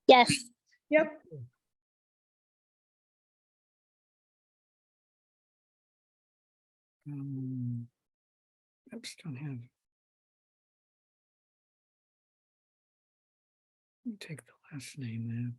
Yes. Yep. Oops, don't have. Let me take the last name then.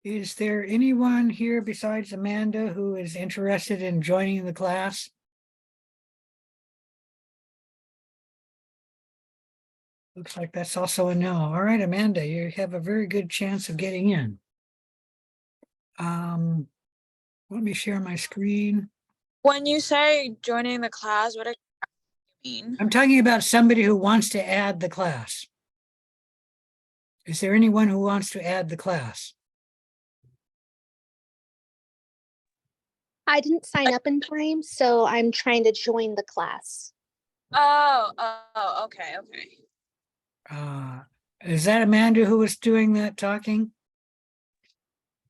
Is there anyone here besides Amanda who is interested in joining the class? Looks like that's also a no. All right, Amanda, you have a very good chance of getting in. Let me share my screen. When you say joining the class, what do you mean? I'm talking about somebody who wants to add the class. Is there anyone who wants to add the class? I didn't sign up in time, so I'm trying to join the class. Oh, okay. Is that Amanda who was doing that talking?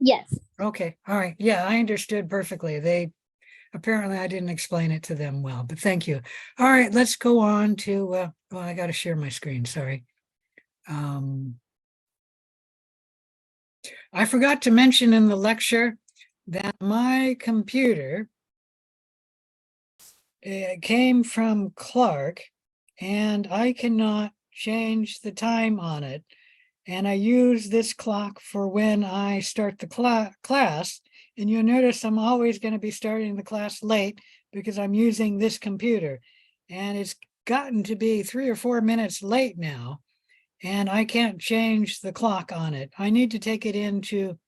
Yes. Okay, all right. Yeah, I understood perfectly. Apparently I didn't explain it to them well, but thank you. All right, let's go on to, well, I got to share my screen, sorry. I forgot to mention in the lecture that my computer came from Clark and I cannot change the time on it. And I use this clock for when I start the class. And you'll notice I'm always going to be starting the class late because I'm using this computer. And it's gotten to be 3 or 4 minutes late now. And I can't change the clock on it. I need to take it into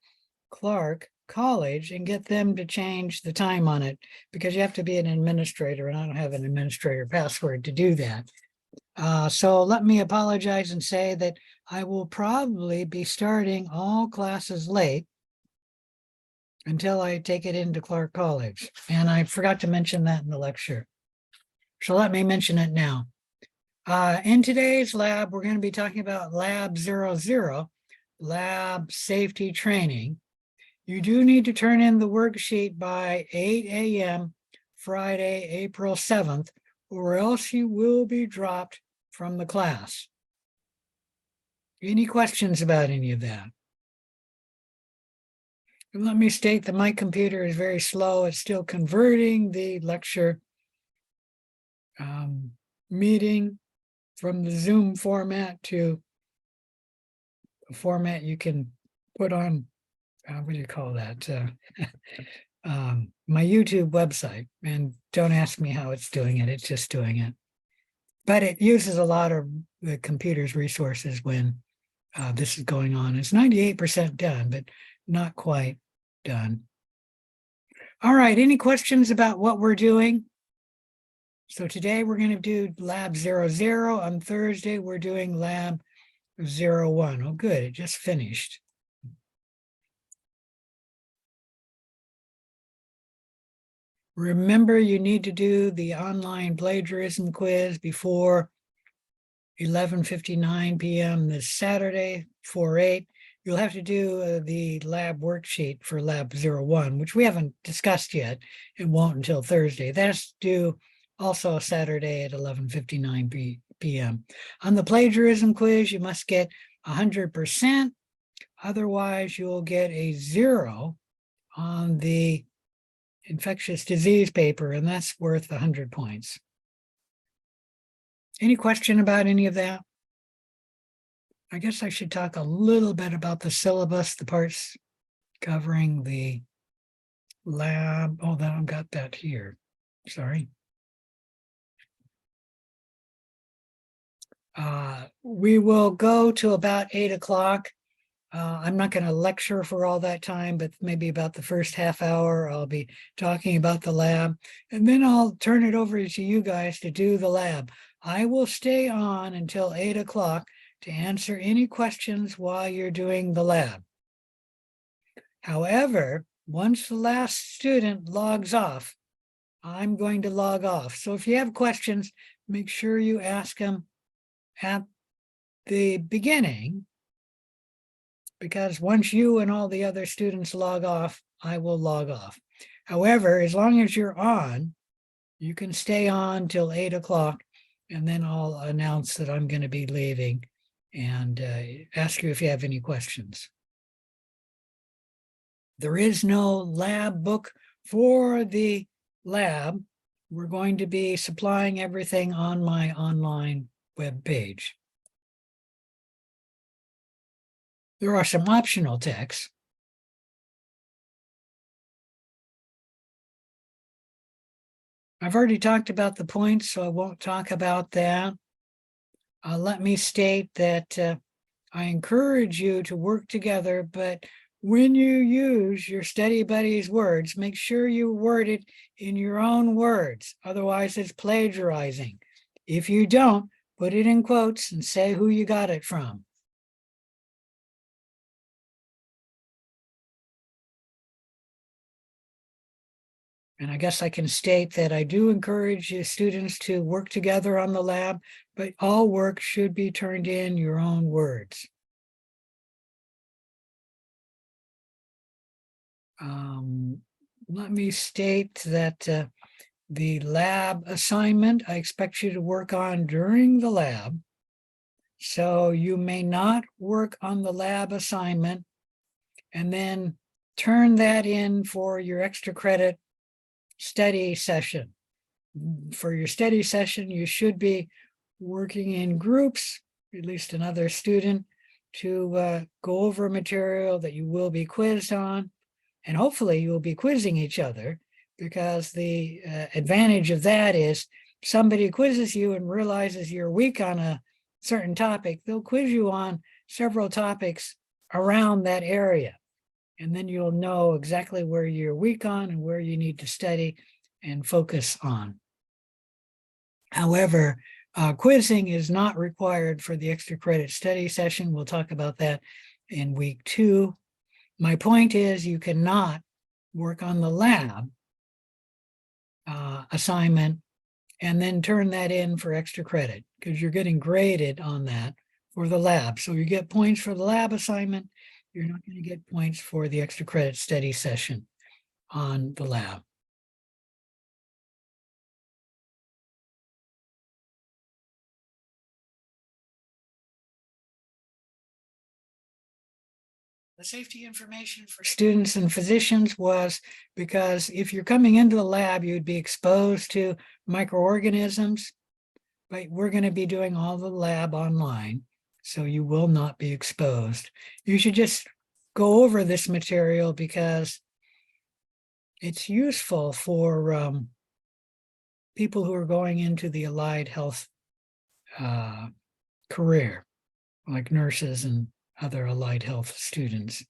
Clark College and get them to change the time on it because you have to be an administrator and I don't have an administrator password to do that. So let me apologize and say that I will probably be starting all classes late until I take it into Clark College. And I forgot to mention that in the lecture. So let me mention it now. In today's lab, we're going to be talking about Lab 00, lab safety training. You do need to turn in the worksheet by 8 a.m. Friday, April 7th, or else you will be dropped from the class. Any questions about any of that? And let me state that my computer is very slow. It's still converting the lecture meeting from the Zoom format to a format you can put on, what do you call that? My YouTube website. And don't ask me how it's doing it. It's just doing it. But it uses a lot of the computer's resources when this is going on. It's 98% done, but not quite done. All right, any questions about what we're doing? So today we're going to do Lab 00. On Thursday, we're doing Lab 01. Oh, good, it just finished. Remember, you need to do the online plagiarism quiz before 11:59 p.m. this Saturday, 4/8. You'll have to do the lab worksheet for Lab 01, which we haven't discussed yet. It won't until Thursday. That's due also Saturday at 11:59 p.m. On the plagiarism quiz, you must get 100%. Otherwise, you'll get a 0 on the infectious disease paper, and that's worth 100 points. Any question about any of that? I guess I should talk a little bit about the syllabus, the parts covering the lab. Oh, that I've got that here. Sorry. We will go to about 8 o'clock. I'm not going to lecture for all that time, but maybe about the first half hour, I'll be talking about the lab. And then I'll turn it over to you guys to do the lab. I will stay on until 8 o'clock to answer any questions while you're doing the lab. However, once the last student logs off, I'm going to log off. So if you have questions, make sure you ask them at the beginning, because once you and all the other students log off, I will log off. However, as long as you're on, you can stay on till 8 o'clock, and then I'll announce that I'm going to be leaving and ask you if you have any questions. There is no lab book for the lab. We're going to be supplying everything on my online web page. There are some optional texts. I've already talked about the points, so I won't talk about that. Let me state that I encourage you to work together, but when you use your study buddy's words, make sure you word it in your own words. Otherwise, it's plagiarizing. If you don't, put it in quotes and say who you got it from. And I guess I can state that I do encourage students to work together on the lab, but all work should be turned in your own words. Let me state that the lab assignment, I expect you to work on during the lab. So you may not work on the lab assignment and then turn that in for your extra credit study session. For your study session, you should be working in groups, at least another student, to go over material that you will be quizzed on. And hopefully you will be quizzing each other, because the advantage of that is somebody quizzes you and realizes you're weak on a certain topic, they'll quiz you on several topics around that area. And then you'll know exactly where you're weak on and where you need to study and focus on. However, quizzing is not required for the extra credit study session. We'll talk about that in week 2. My point is you cannot work on the lab assignment and then turn that in for extra credit, because you're getting graded on that for the lab. So you get points for the lab assignment. You're not going to get points for the extra credit study session on the lab. The safety information for students and physicians was because if you're coming into the lab, you'd be exposed to microorganisms, but we're going to be doing all the lab online, so you will not be exposed. You should just go over this material because it's useful for people who are going into the allied health career, like nurses and other allied health students.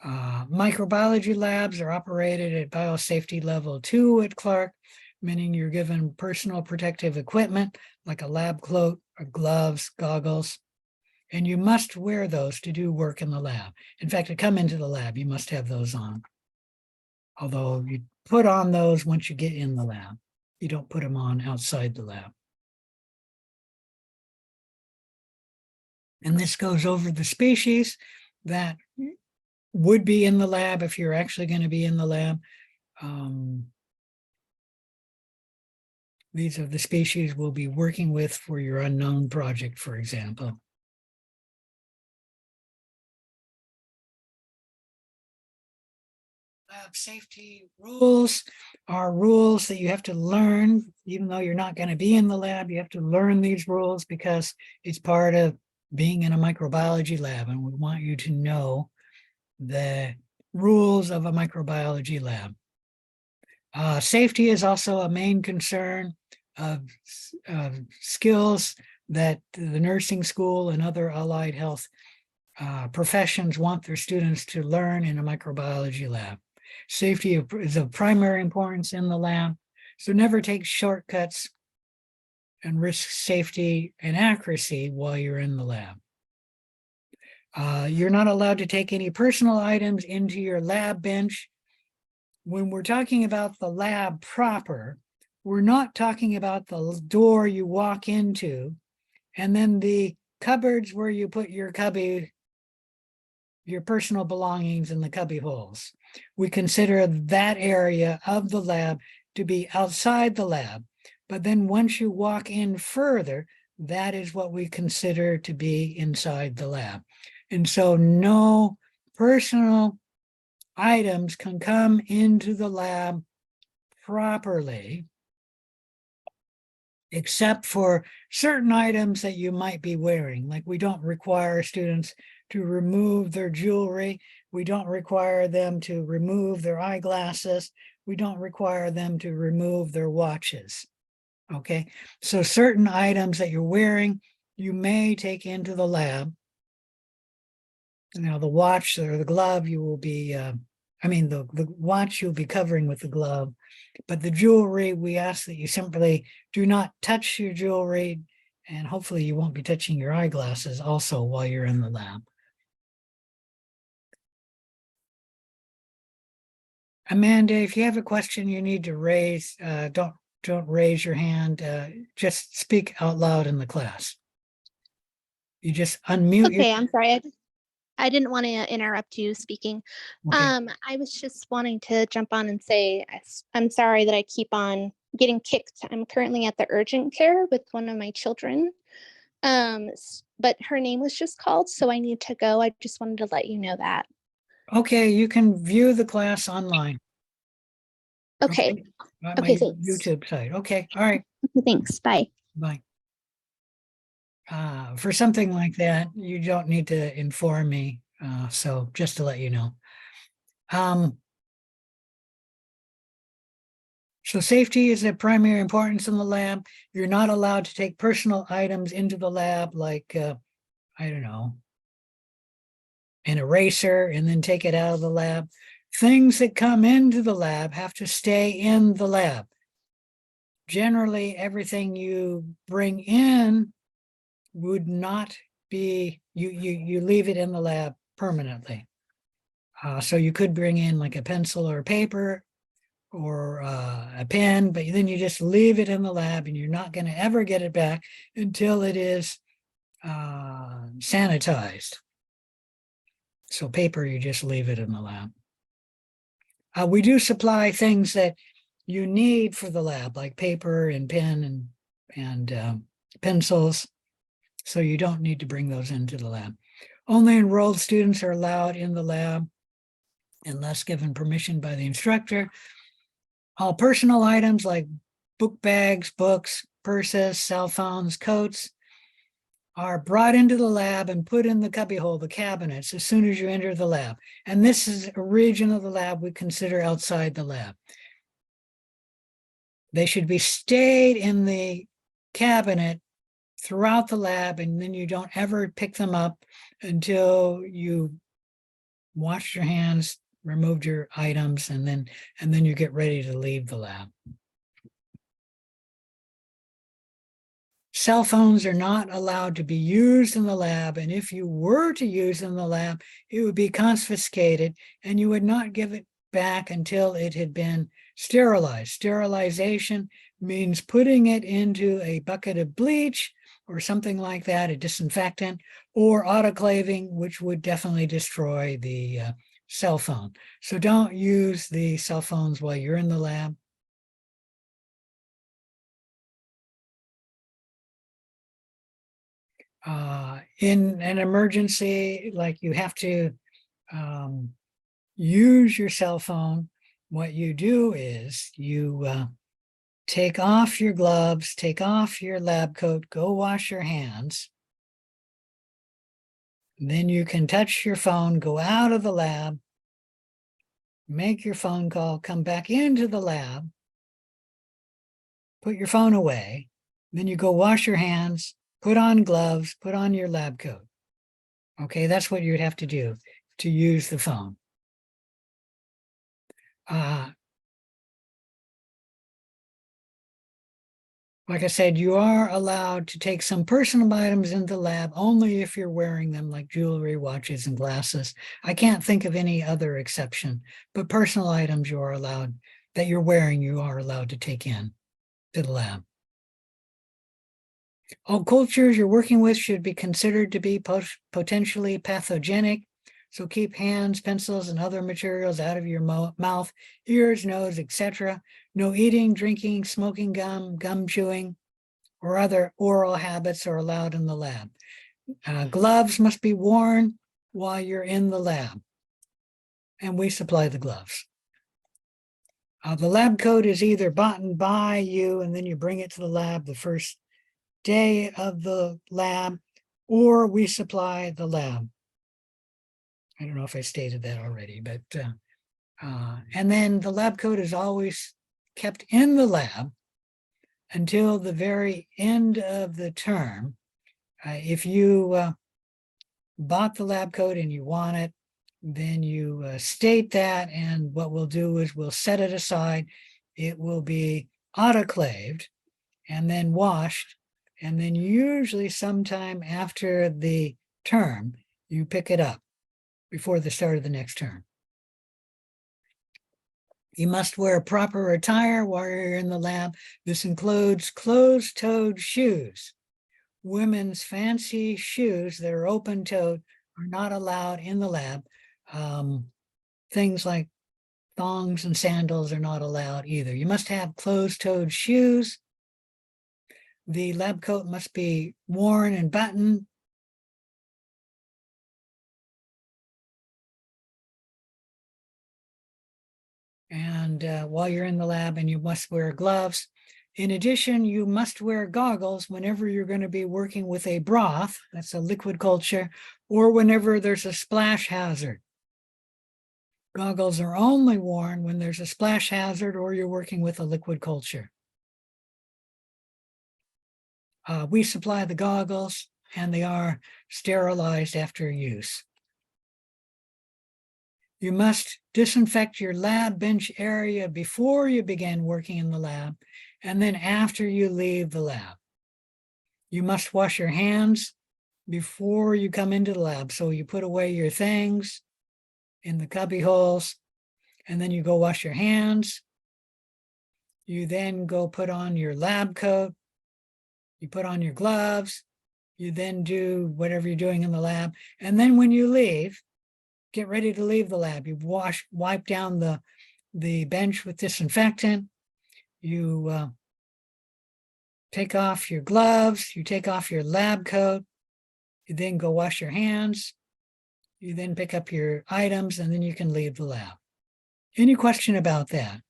Microbiology labs are operated at biosafety level 2 at Clark, meaning you're given personal protective equipment like a lab coat or gloves, goggles, and you must wear those to do work in the lab. In fact, to come into the lab, you must have those on. Although you put on those once you get in the lab. You don't put them on outside the lab. And this goes over the species that would be in the lab if you're actually going to be in the lab. These are the species we'll be working with for your unknown project, for example. Lab safety rules are rules that you have to learn, even though you're not going to be in the lab. You have to learn these rules because it's part of being in a microbiology lab, and we want you to know the rules of a microbiology lab. Safety is also a main concern of skills that the nursing school and other allied health professions want their students to learn in a microbiology lab. Safety is of primary importance in the lab, so never take shortcuts and risk safety and accuracy while you're in the lab. You're not allowed to take any personal items into your lab bench. When we're talking about the lab proper, we're not talking about the door you walk into and then the cupboards where you put your cubby your personal belongings in the cubby holes. We consider that area of the lab to be outside the lab. But then once you walk in further, that is what we consider to be inside the lab. And so no personal items can come into the lab properly, except for certain items that you might be wearing. Like, we don't require students to remove their jewelry. We don't require them to remove their eyeglasses. We don't require them to remove their watches. Okay, so certain items that you're wearing, you may take into the lab. Now, the watch or the glove, you will be, the watch you'll be covering with the glove, but the jewelry, we ask that you simply do not touch your jewelry, and hopefully you won't be touching your eyeglasses also while you're in the lab. Amanda, if you have a question you need to raise, don't raise your hand. Just speak out loud in the class. You just unmute. Okay, I'm sorry. I didn't want to interrupt you speaking. Okay. I was just wanting to jump on and say, I'm sorry that I keep on getting kicked. I'm currently at the urgent care with one of my children. But her name was just called, so I need to go. I just wanted to let you know that. Okay, you can view the class online. Okay. On Okay, my thanks. YouTube site. Okay, all right, Thanks. Bye. bye. For something like that, you don't need to inform me. So just to let you know. So safety is of primary importance in the lab. You're not allowed to take personal items into the lab, like, I don't know, an eraser, and then take it out of the lab. Things that come into the lab have to stay in the lab. Generally, everything you bring in would not be, you leave it in the lab permanently. So you could bring in like a pencil or paper or a pen, but then you just leave it in the lab and you're not going to ever get it back until it is sanitized. So paper, you just leave it in the lab. We do supply things that you need for the lab, like paper and pen and pencils. So you don't need to bring those into the lab. Only enrolled students are allowed in the lab unless given permission by the instructor. All personal items like book bags, books, purses, cell phones, coats are brought into the lab and put in the cubbyhole, the cabinets, as soon as you enter the lab. And this is a region of the lab we consider outside the lab. They should be stayed in the cabinet throughout the lab, and then you don't ever pick them up until you washed your hands, removed your items, and then you get ready to leave the lab. Cell phones are not allowed to be used in the lab, and if you were to use in the lab, it would be confiscated and you would not give it back until it had been sterilized. Sterilization means putting it into a bucket of bleach or something like that, a disinfectant, or autoclaving, which would definitely destroy the cell phone. So don't use the cell phones while you're in the lab. In an emergency, like you have to use your cell phone, what you do is you take off your gloves, take off your lab coat, go wash your hands. Then you can touch your phone, go out of the lab, make your phone call, come back into the lab, put your phone away. Then you go wash your hands, put on gloves, put on your lab coat. Okay, that's what you'd have to do to use the phone. Like I said, you are allowed to take some personal items into the lab only if you're wearing them, like jewelry, watches, and glasses. I can't think of any other exception, but personal items you are allowed, that you're wearing, you are allowed to take in to the lab. All cultures you're working with should be considered to be potentially pathogenic. So keep hands, pencils, and other materials out of your mouth, ears, nose, etc. No eating, drinking, smoking gum, gum chewing, or other oral habits are allowed in the lab. Gloves must be worn while you're in the lab, and we supply the gloves. The lab coat is either bought by you and then you bring it to the lab the first day of the lab, or we supply the lab. I don't know if I stated that already, but and then the lab coat is always kept in the lab until the very end of the term. If you bought the lab coat and you want it, then you state that, and what we'll do is we'll set it aside. It will be autoclaved and then washed, and then usually sometime after the term, you pick it up before the start of the next term. You must wear proper attire while you're in the lab. This includes closed-toed shoes. Women's fancy shoes that are open-toed are not allowed in the lab. Things like thongs and sandals are not allowed either. You must have closed-toed shoes. The lab coat must be worn and buttoned. And while you're in the lab, and you must wear gloves. In addition, you must wear goggles whenever you're going to be working with a broth, that's a liquid culture, or whenever there's a splash hazard. Goggles are only worn when there's a splash hazard or you're working with a liquid culture. We supply the goggles, and they are sterilized after use. You must disinfect your lab bench area before you begin working in the lab, and then after you leave the lab. You must wash your hands before you come into the lab. So you put away your things in the cubby holes, and then you go wash your hands. You then go put on your lab coat. You put on your gloves. You then do whatever you're doing in the lab. And then when you leave, get ready to leave the lab. You wipe down the bench with disinfectant. You take off your gloves. You take off your lab coat. You then go wash your hands. You then pick up your items, and then you can leave the lab. Any question about that?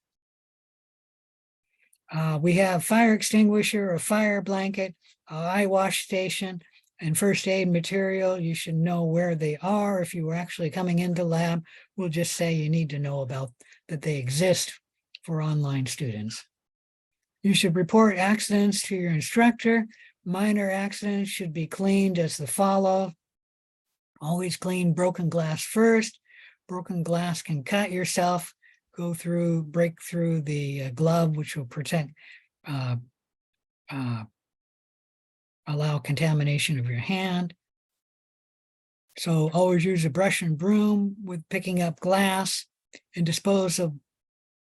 We have fire extinguisher, a fire blanket, eye wash station, and first aid material. You should know where they are. If you were actually coming into lab, we'll just say you need to know about that they exist for online students. You should report accidents to your instructor. Minor accidents should be cleaned as the follow. Always clean broken glass first. Broken glass can cut yourself, break through the glove, which will protect, allow contamination of your hand. So always use a brush and broom with picking up glass, and dispose of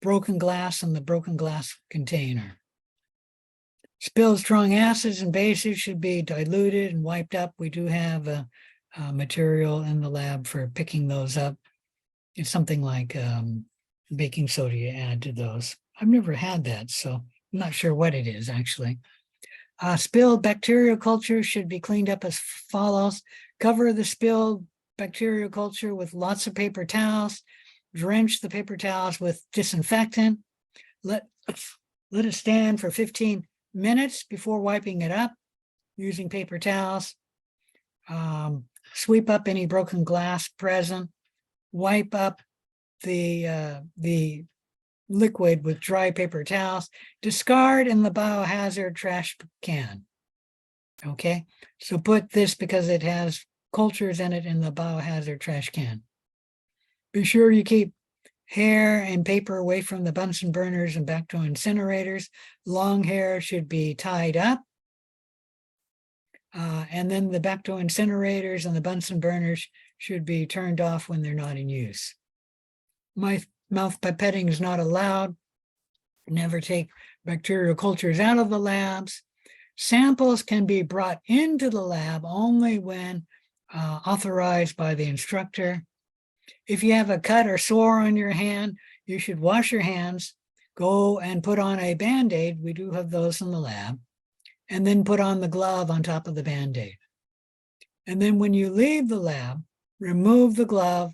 broken glass in the broken glass container. Spilled strong acids and bases should be diluted and wiped up. We do have a material in the lab for picking those up. It's something like baking soda you add to those. I've never had that, so I'm not sure what it is actually. Spilled bacterial culture should be cleaned up as follows. Cover the spilled bacterial culture with lots of paper towels. Drench the paper towels with disinfectant. Let it stand for 15 minutes before wiping it up using paper towels. Sweep up any broken glass present. Wipe up the liquid with dry paper towels. Discard in the biohazard trash can. Okay, so put this, because it has cultures in it, in the biohazard trash can. Be sure you keep hair and paper away from the Bunsen burners and back to incinerators. Long hair should be tied up. And then the back to incinerators and the Bunsen burners should be turned off when they're not in use. Mouth pipetting is not allowed. Never take bacterial cultures out of the labs. Samples can be brought into the lab only when authorized by the instructor. If you have a cut or sore on your hand, you should wash your hands, go and put on a Band-Aid. We do have those in the lab. And then put on the glove on top of the Band-Aid. And then when you leave the lab, remove the glove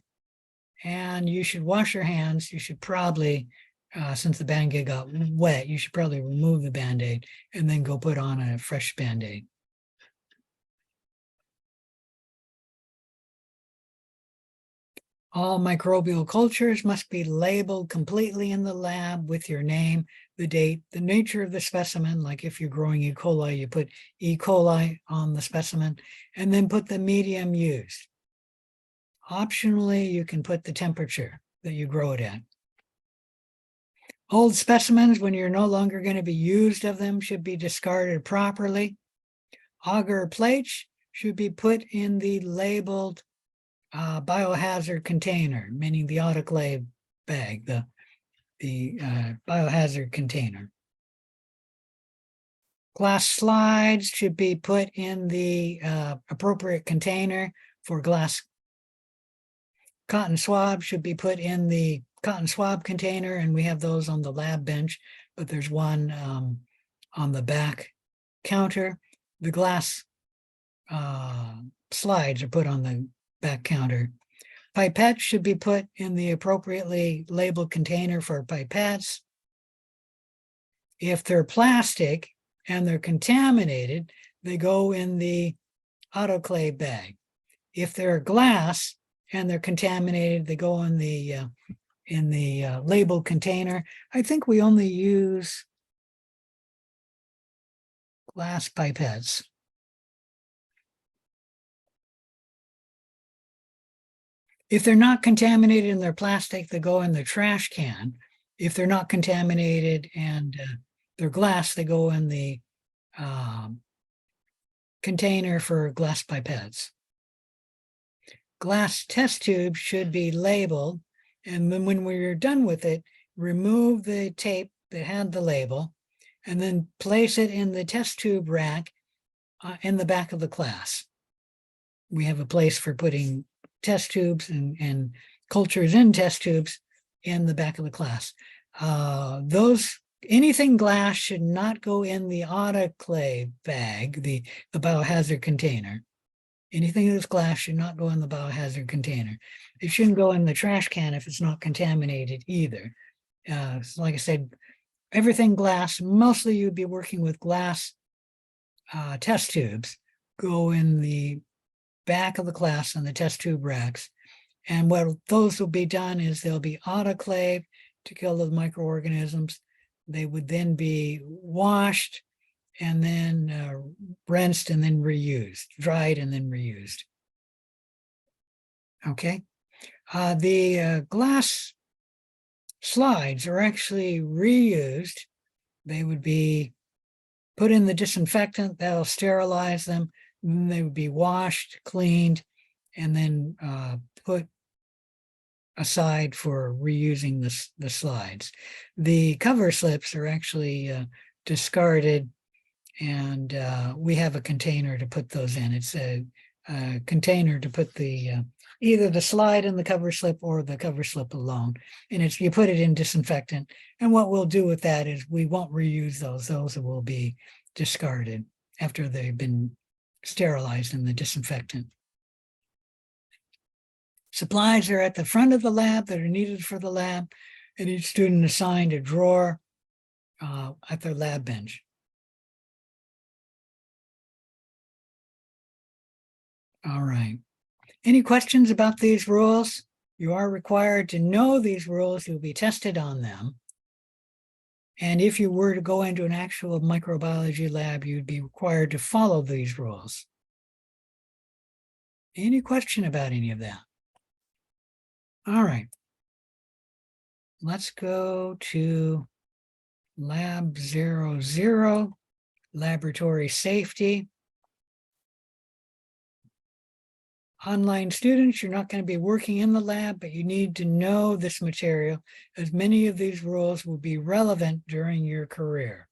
and you should wash your hands. You should probably, since the Band-Aid got wet, you should probably remove the Band-Aid and then go put on a fresh Band-Aid. All microbial cultures must be labeled completely in the lab with your name, the date, the nature of the specimen. Like if you're growing E. coli, you put E. coli on the specimen and then put the medium used. Optionally, you can put the temperature that you grow it at. Old specimens, when you're no longer going to be used of them, should be discarded properly. Agar plates should be put in the labeled biohazard container, meaning the autoclave bag, the biohazard container. Glass slides should be put in the appropriate container for glass. Cotton swabs should be put in the cotton swab container, and we have those on the lab bench, but there's one on the back counter. The glass slides are put on the back counter. Pipettes should be put in the appropriately labeled container for pipettes. If they're plastic and they're contaminated, they go in the autoclave bag. If they're glass and they're contaminated, they go in the labeled container. I think we only use glass pipettes. If they're not contaminated and they're plastic, they go in the trash can. If they're not contaminated and they're glass, they go in the container for glass pipettes. Glass test tubes should be labeled, and then when we're done with it, remove the tape that had the label and then place it in the test tube rack in the back of the class. We have a place for putting test tubes and cultures in test tubes in the back of the class. Anything glass should not go in the autoclave bag, the biohazard container. Anything that's glass should not go in the biohazard container. It shouldn't go in the trash can if it's not contaminated either. So like I said, everything glass, mostly you'd be working with glass test tubes, go in the back of the class on the test tube racks. And what those will be done is they'll be autoclaved to kill the microorganisms. They would then be washed and then rinsed and then reused, dried and then reused. Okay. The glass slides are actually reused. They would be put in the disinfectant, that'll sterilize them. And they would be washed, cleaned, and then put aside for reusing the slides. The cover slips are actually discarded, and we have a container to put those in. It's a container to put the either the slide in the cover slip or the cover slip alone. And you put it in disinfectant. And what we'll do with that is we won't reuse those. Those will be discarded after they've been sterilized in the disinfectant. Supplies are at the front of the lab that are needed for the lab, and each student assigned a drawer at their lab bench. All right. Any questions about these rules? You are required to know these rules. You'll be tested on them. And if you were to go into an actual microbiology lab, you'd be required to follow these rules. Any question about any of that? All right. Let's go to Lab 00, laboratory safety. Online students, you're not going to be working in the lab, but you need to know this material, as many of these rules will be relevant during your career.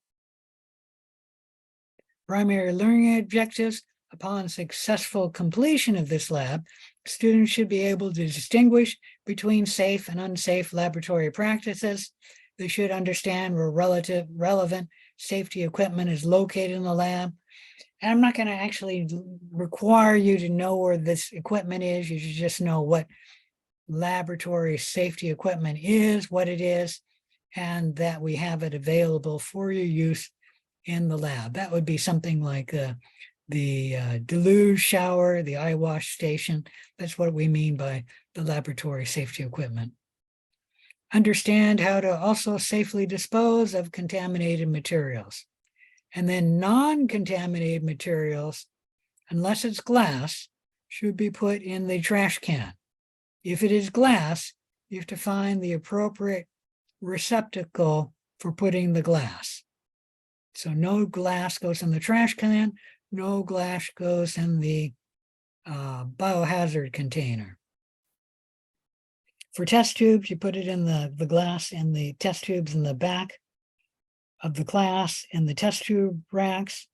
Primary learning objectives: upon successful completion of this lab, students should be able to distinguish between safe and unsafe laboratory practices. They should understand where relevant safety equipment is located in the lab. And I'm not going to actually require you to know where this equipment is. You should just know what laboratory safety equipment is, what it is, and that we have it available for your use in the lab. That would be something like the deluge shower, the eye wash station. That's what we mean by the laboratory safety equipment. Understand how to also safely dispose of contaminated materials. And then non-contaminated materials, unless it's glass, should be put in the trash can. If it is glass, you have to find the appropriate receptacle for putting the glass. So no glass goes in the trash can, no glass goes in the biohazard container. For test tubes, you put it in the glass in the test tubes in the back of the class in the test tube racks.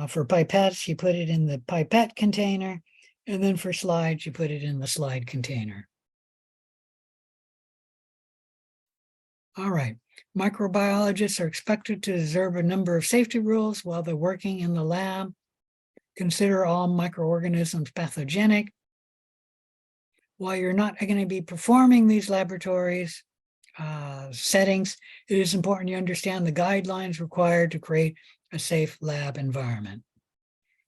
For pipettes, you put it in the pipette container. And then for slides, you put it in the slide container. All right. Microbiologists are expected to observe a number of safety rules while they're working in the lab. Consider all microorganisms pathogenic. While you're not going to be performing these laboratories settings, it is important you understand the guidelines required to create a safe lab environment.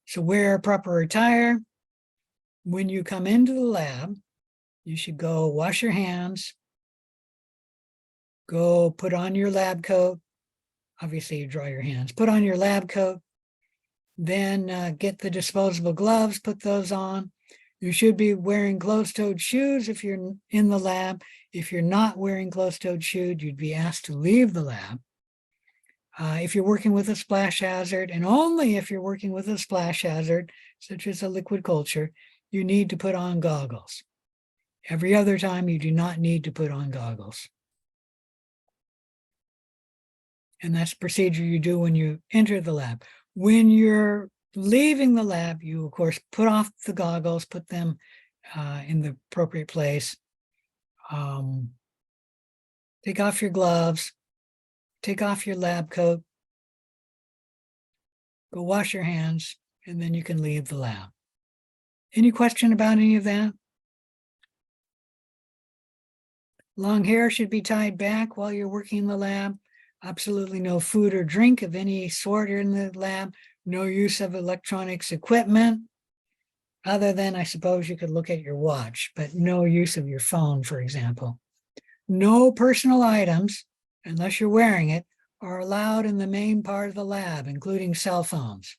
So wear proper attire. When you come into the lab, you should go wash your hands, go put on your lab coat. Obviously, you dry your hands. Put on your lab coat, then get the disposable gloves, put those on. You should be wearing closed-toed shoes if you're in the lab. If you're not wearing closed-toed shoes, you'd be asked to leave the lab. If you're working with a splash hazard, and only if you're working with a splash hazard, such as a liquid culture, you need to put on goggles. Every other time, you do not need to put on goggles. And that's a procedure you do when you enter the lab. When you're leaving the lab, you, of course, put off the goggles, put them in the appropriate place. Take off your gloves, take off your lab coat, go wash your hands, and then you can leave the lab. Any question about any of that? Long hair should be tied back while you're working in the lab. Absolutely no food or drink of any sort in the lab. No use of electronics equipment, other than, I suppose, you could look at your watch, but no use of your phone, for example. No personal items, unless you're wearing it, are allowed in the main part of the lab, including cell phones.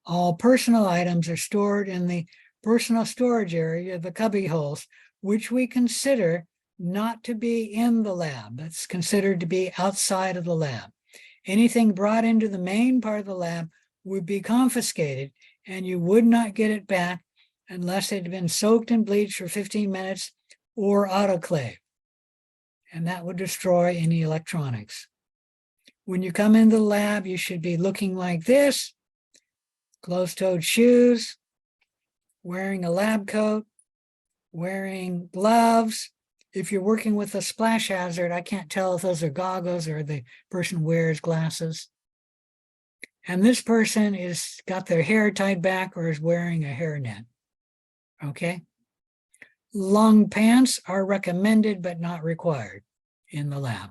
All personal items are stored in the personal storage area, the cubby holes, which we consider not to be in the lab. That's considered to be outside of the lab. Anything brought into the main part of the lab would be confiscated, and you would not get it back unless it had been soaked in bleach for 15 minutes or autoclaved. And that would destroy any electronics. When you come into the lab, you should be looking like this: closed-toed shoes, wearing a lab coat, wearing gloves. If you're working with a splash hazard, I can't tell if those are goggles or the person wears glasses. And this person is got their hair tied back or is wearing a hairnet. Okay. Long pants are recommended but not required in the lab.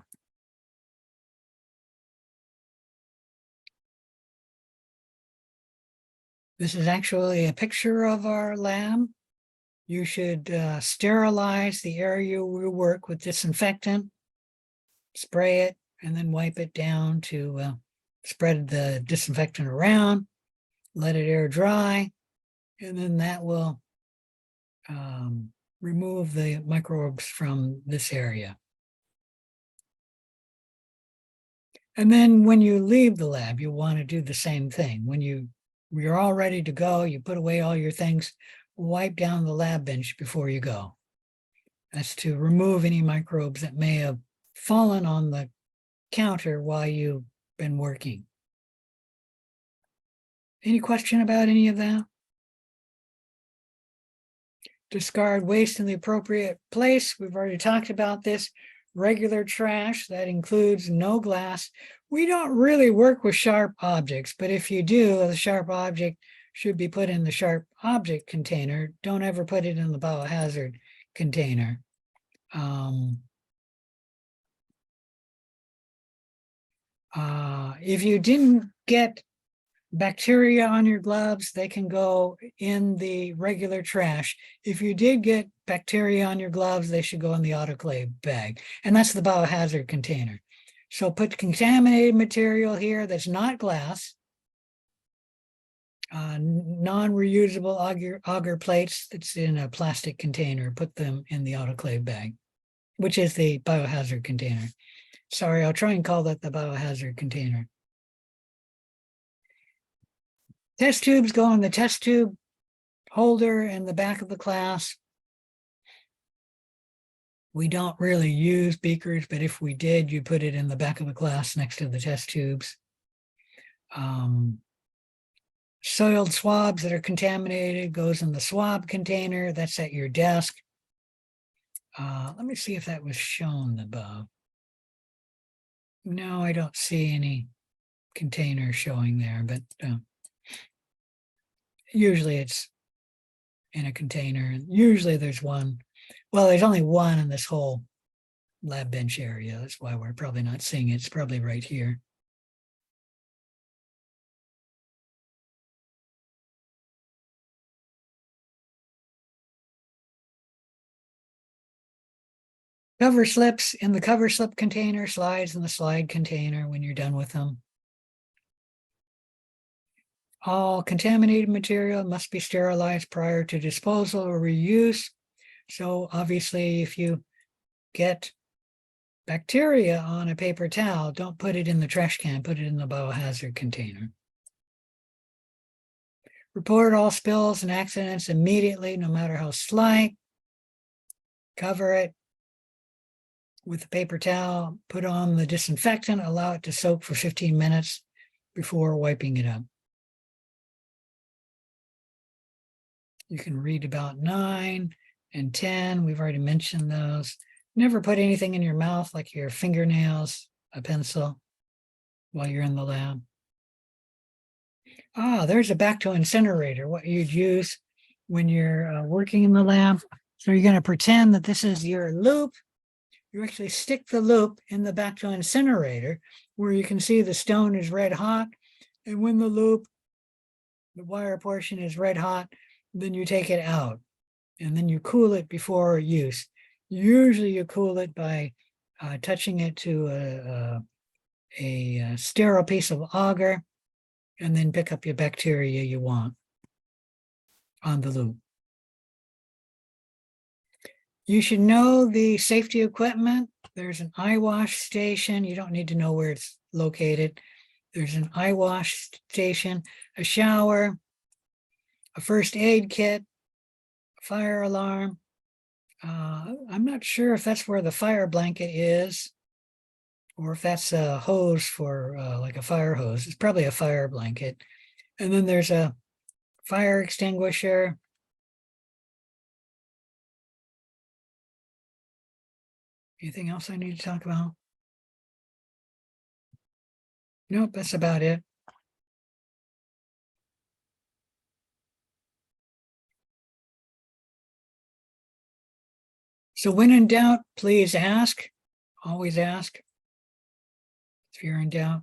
This is actually a picture of our lab. You should sterilize the area you work with disinfectant, spray it, and then wipe it down to spread the disinfectant around, let it air dry, and then that will remove the microbes from this area. And then when you leave the lab, you want to do the same thing. When you're all ready to go, you put away all your things, wipe down the lab bench before you go. That's to remove any microbes that may have fallen on the counter while you've been working. Any question about any of that? Discard waste in the appropriate place. We've already talked about this. Regular trash, that includes no glass. We don't really work with sharp objects, but if you do, the sharp object should be put in the sharp object container. Don't ever put it in the biohazard container. If you didn't get bacteria on your gloves, they can go in the regular trash. If you did get bacteria on your gloves, they should go in the autoclave bag. And that's the biohazard container. So put contaminated material here that's not glass, non-reusable agar plates that's in a plastic container, put them in the autoclave bag, which is the biohazard container. Sorry, I'll try and call that the biohazard container. Test tubes go in the test tube holder in the back of the class. We don't really use beakers, but if we did, you put it in the back of the class next to the test tubes. Soiled swabs that are contaminated goes in the swab container. That's at your desk. Let me see if that was shown above. No, I don't see any container showing there, but usually it's in a container. Usually there's one. Well, there's only one in this whole lab bench area. That's why we're probably not seeing it. It's probably right here. Cover slips in the cover slip container, slides in the slide container when you're done with them. All contaminated material must be sterilized prior to disposal or reuse. So obviously, if you get bacteria on a paper towel, don't put it in the trash can, put it in the biohazard container. Report all spills and accidents immediately, no matter how slight. Cover it with a paper towel, put on the disinfectant, allow it to soak for 15 minutes before wiping it up. You can read about 9 and 10. We've already mentioned those. Never put anything in your mouth like your fingernails, a pencil, while you're in the lab. There's a back to incinerator, what you'd use when you're working in the lab. So you're going to pretend that this is your loop. You actually stick the loop in the back to incinerator where you can see the stone is red hot. And when the loop, the wire portion is red hot, then you take it out and then you cool it before use. Usually you cool it by touching it to a sterile piece of agar and then pick up your bacteria you want on the loop. You should know the safety equipment. There's an eye wash station. You don't need to know where it's located. There's an eye wash station, a shower, a first aid kit, a fire alarm. I'm not sure if that's where the fire blanket is or if that's a hose for like a fire hose. It's probably a fire blanket. And then there's a fire extinguisher. Anything else I need to talk about? Nope, that's about it. So when in doubt, please ask. Always ask if you're in doubt.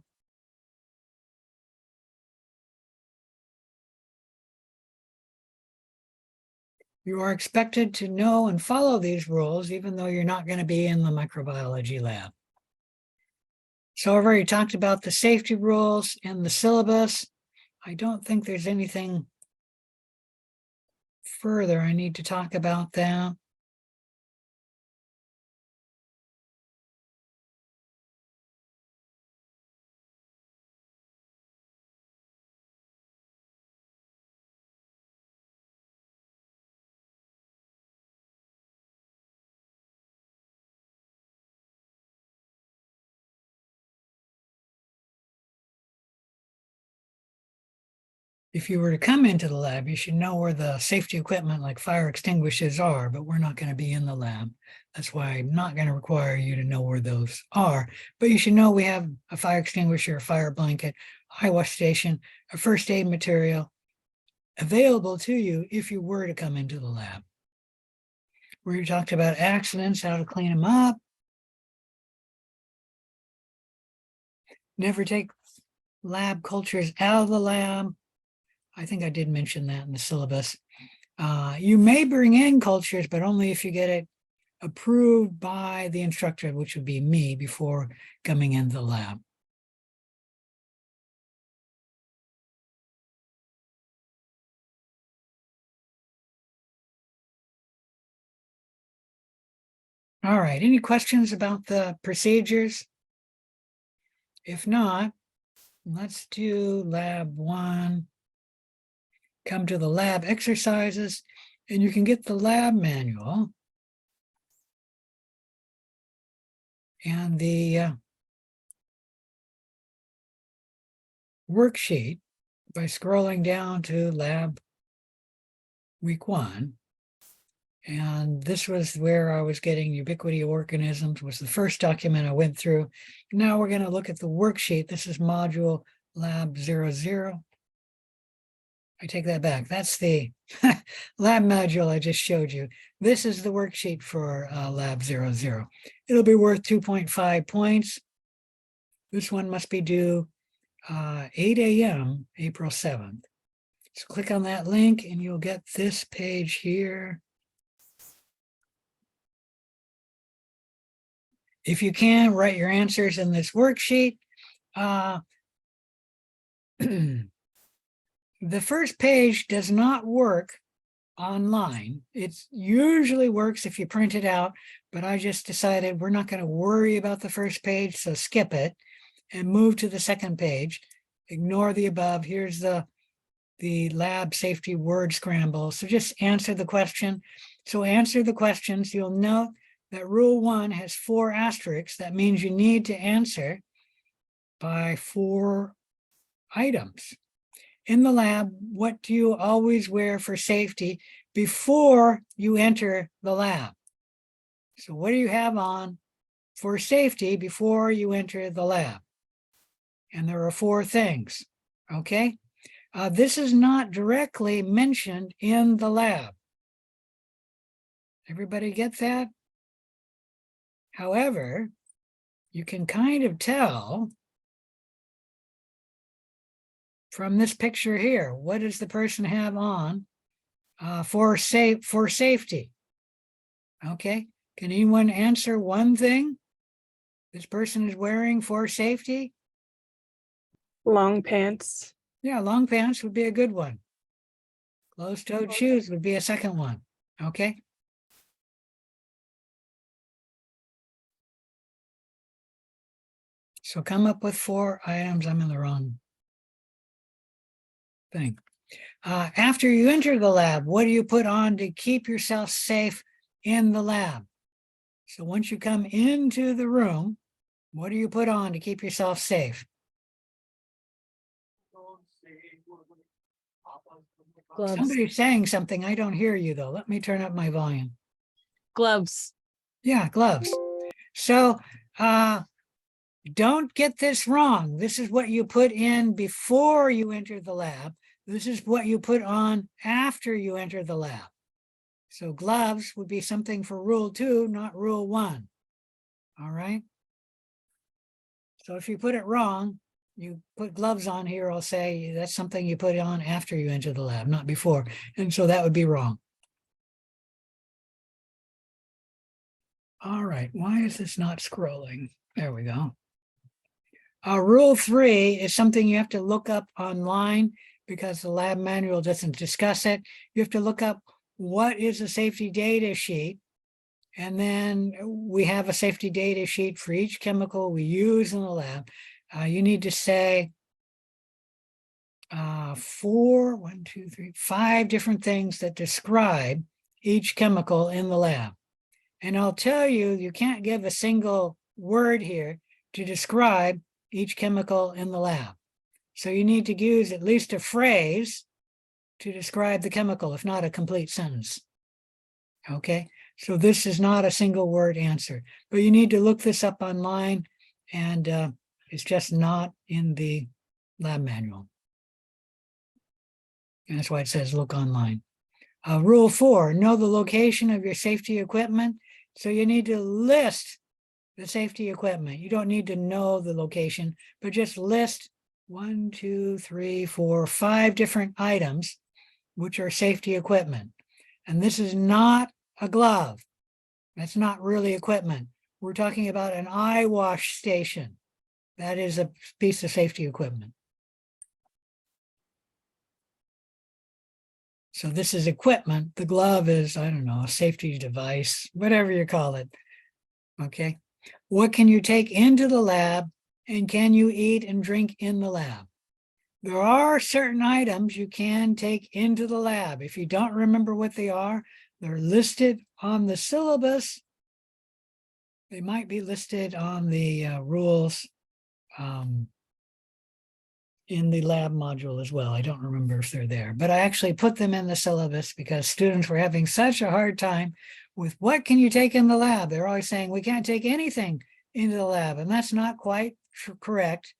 You are expected to know and follow these rules, even though you're not going to be in the microbiology lab. So I've already talked about the safety rules in the syllabus. I don't think there's anything further I need to talk about that. if you were to come into the lab, you should know where the safety equipment like fire extinguishers are, but we're not going to be in the lab. That's why I'm not going to require you to know where those are, but you should know we have a fire extinguisher, a fire blanket, eye wash station, a first aid material available to you if you were to come into the lab. We talked about accidents, how to clean them up. Never take lab cultures out of the lab. I think I did mention that in the syllabus. You may bring in cultures, but only if you get it approved by the instructor, which would be me, before coming into the lab. All right, any questions about the procedures? If not, let's do lab 1. Come to the lab exercises, and you can get the lab manual and the worksheet by scrolling down to lab week 1. And this was where I was getting ubiquity of organisms, was the first document I went through. Now we're going to look at the worksheet. This is module lab 00. I take that back. That's the lab module I just showed you. This is the worksheet for lab 00. It'll be worth 2.5 points. This one must be due 8 a.m. April 7th. So click on that link and you'll get this page here. If you can, write your answers in this worksheet. The first page does not work online. It usually works if you print it out, but I just decided we're not going to worry about the first page, so skip it and move to the second page. Ignore the above. Here's the lab safety word scramble. So just answer the question. So answer the questions. You'll note that rule 1 has 4 asterisks. That means you need to answer by 4 items. In the lab, what do you always wear for safety before you enter the lab? So what do you have on for safety before you enter the lab? And there are 4 things, okay? This is not directly mentioned in the lab. Everybody get that? However, you can kind of tell from this picture here, what does the person have on for safety? Okay, can anyone answer one thing this person is wearing for safety? Long pants. Yeah, long pants would be a good one. Closed-toed shoes would be a second one. Okay. So come up with 4 items. I'm in the wrong thing. After you enter the lab, what do you put on to keep yourself safe in the lab? So once you come into the room, what do you put on to keep yourself safe? Gloves. Somebody's saying something. I don't hear you though. Let me turn up my volume. Gloves. Yeah, gloves. So don't get this wrong. This is what you put in before you enter the lab. This is what you put on after you enter the lab. So gloves would be something for rule 2, not rule 1. All right. So if you put it wrong, you put gloves on here, I'll say that's something you put on after you enter the lab, not before. And so that would be wrong. All right, why is this not scrolling? There we go. Rule 3 is something you have to look up online because the lab manual doesn't discuss it. You have to look up what is a safety data sheet. And then we have a safety data sheet for each chemical we use in the lab. You need to say 5 different things that describe each chemical in the lab. And I'll tell you, you can't give a single word here to describe each chemical in the lab. So you need to use at least a phrase to describe the chemical, if not a complete sentence. Okay, so this is not a single word answer, but you need to look this up online, and it's just not in the lab manual. And that's why it says look online. Rule 4, know the location of your safety equipment. So you need to list the safety equipment. You don't need to know the location, but just list 1, 2, 3, 4, 5 different items which are safety equipment. And this is not a glove. That's not really equipment. We're talking about an eye wash station. That is a piece of safety equipment. So this is equipment. The glove is, I don't know, a safety device, whatever you call it. Okay. What can you take into the lab, and can you eat and drink in the lab? There are certain items you can take into the lab. If you don't remember what they are, they're listed on the syllabus. They might be listed on the rules in the lab module as well. I don't remember if they're there, but I actually put them in the syllabus because students were having such a hard time with what can you take in the lab? They're always saying we can't take anything into the lab, and that's not quite correct.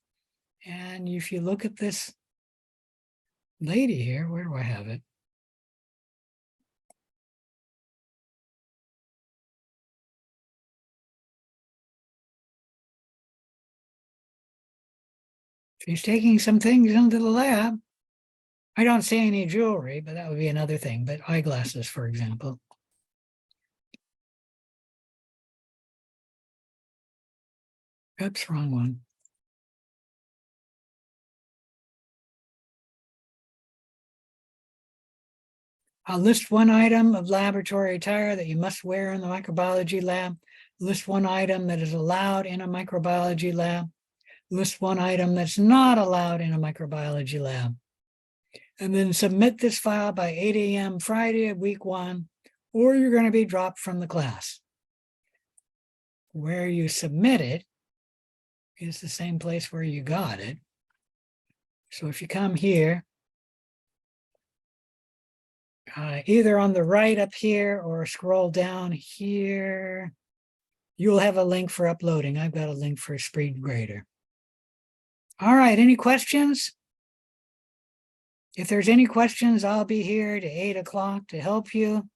And if you look at this lady here, where do I have it? She's taking some things into the lab. I don't see any jewelry, but that would be another thing, but eyeglasses, for example. Oops, wrong one. I'll list one item of laboratory attire that you must wear in the microbiology lab. List one item that is allowed in a microbiology lab. List one item that's not allowed in a microbiology lab. And then submit this file by 8 a.m. Friday of week 1, or you're going to be dropped from the class. Where you submit it is the same place where you got it. So if you come here, either on the right up here or scroll down here, you'll have a link for uploading. I've got a link for SpeedGrader. All right, any questions? If there's any questions, I'll be here to 8 o'clock to help you.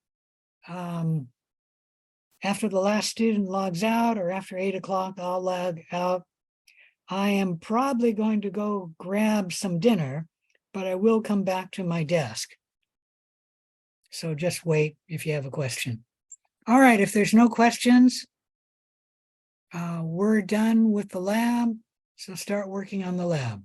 After the last student logs out, or after 8 o'clock, I'll log out. I am probably going to go grab some dinner, but I will come back to my desk. So just wait if you have a question. All right, if there's no questions, we're done with the lab. So start working on the lab.